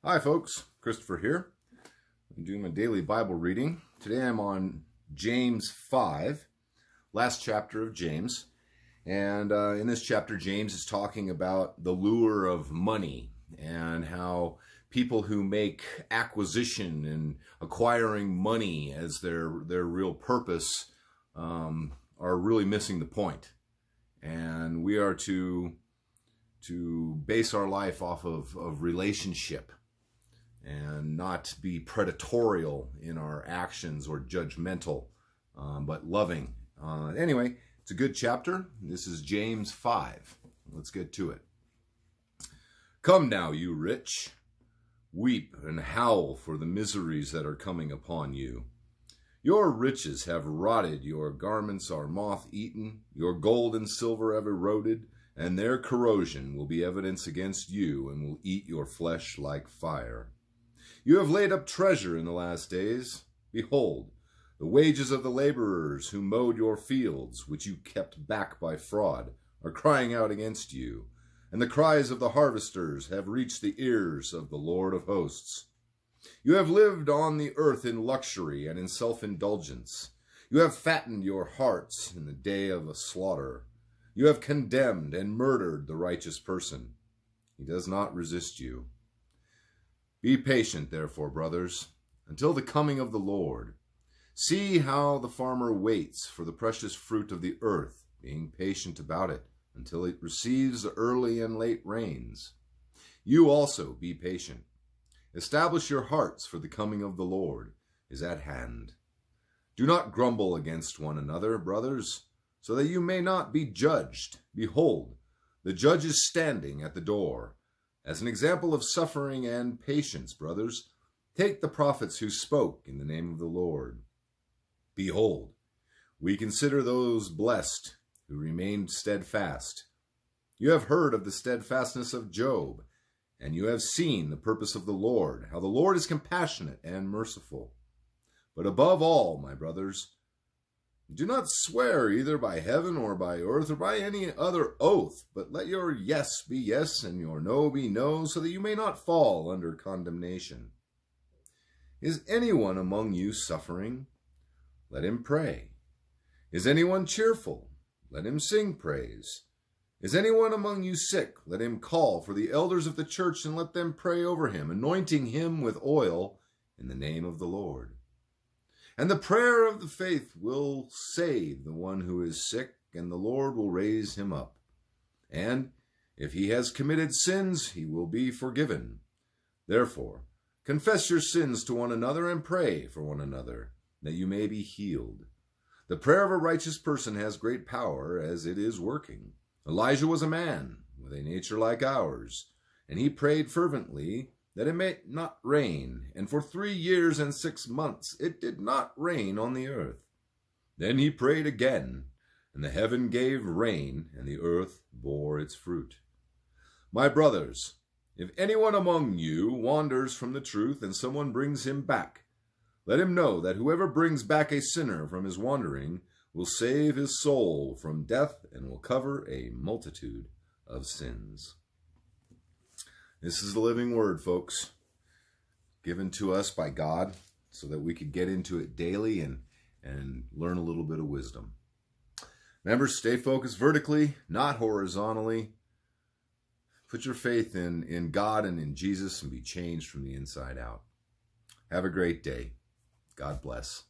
Hi folks, Christopher here. I'm doing my daily Bible reading. Today I'm on James 5, last chapter of James. And in this chapter, James is talking about the lure of money and how people who make acquisition and acquiring money as their real purpose are really missing the point. And we are to base our life off of relationship and not be predatorial in our actions or judgmental, but loving. Anyway, it's a good chapter. This is James 5. Let's get to it. Come now, you rich, weep and howl for the miseries that are coming upon you. Your riches have rotted, your garments are moth-eaten, your gold and silver have eroded, and their corrosion will be evidence against you and will eat your flesh like fire. You have laid up treasure in the last days. Behold, the wages of the laborers who mowed your fields, which you kept back by fraud, are crying out against you, and the cries of the harvesters have reached the ears of the Lord of hosts. You have lived on the earth in luxury and in self-indulgence. You have fattened your hearts in the day of a slaughter. You have condemned and murdered the righteous person. He does not resist you. Be patient, therefore, brothers, until the coming of the Lord. See how the farmer waits for the precious fruit of the earth, being patient about it until it receives the early and late rains. You also be patient. Establish your hearts, for the coming of the Lord is at hand. Do not grumble against one another, brothers, so that you may not be judged. Behold, the judge is standing at the door. As an example of suffering and patience, brothers, take the prophets who spoke in the name of the Lord. Behold, we consider those blessed who remained steadfast. You have heard of the steadfastness of Job, and you have seen the purpose of the Lord, how the Lord is compassionate and merciful. But above all, my brothers, do not swear either by heaven or by earth or by any other oath, but let your yes be yes and your no be no, so that you may not fall under condemnation. Is anyone among you suffering? Let him pray. Is anyone cheerful? Let him sing praise. Is anyone among you sick? Let him call for the elders of the church and let them pray over him, anointing him with oil in the name of the Lord. And the prayer of the faith will save the one who is sick, and the Lord will raise him up. And if he has committed sins, he will be forgiven. Therefore, confess your sins to one another and pray for one another, that you may be healed. The prayer of a righteous person has great power as it is working. Elijah was a man with a nature like ours, and he prayed fervently that it may not rain, and for 3 years and 6 months it did not rain on the earth. Then he prayed again, and the heaven gave rain, and the earth bore its fruit. My brothers, if anyone among you wanders from the truth and someone brings him back, let him know that whoever brings back a sinner from his wandering will save his soul from death and will cover a multitude of sins. This is the living word, folks, given to us by God so that we could get into it daily and learn a little bit of wisdom. Remember, stay focused vertically, not horizontally. Put your faith in God and in Jesus and be changed from the inside out. Have a great day. God bless.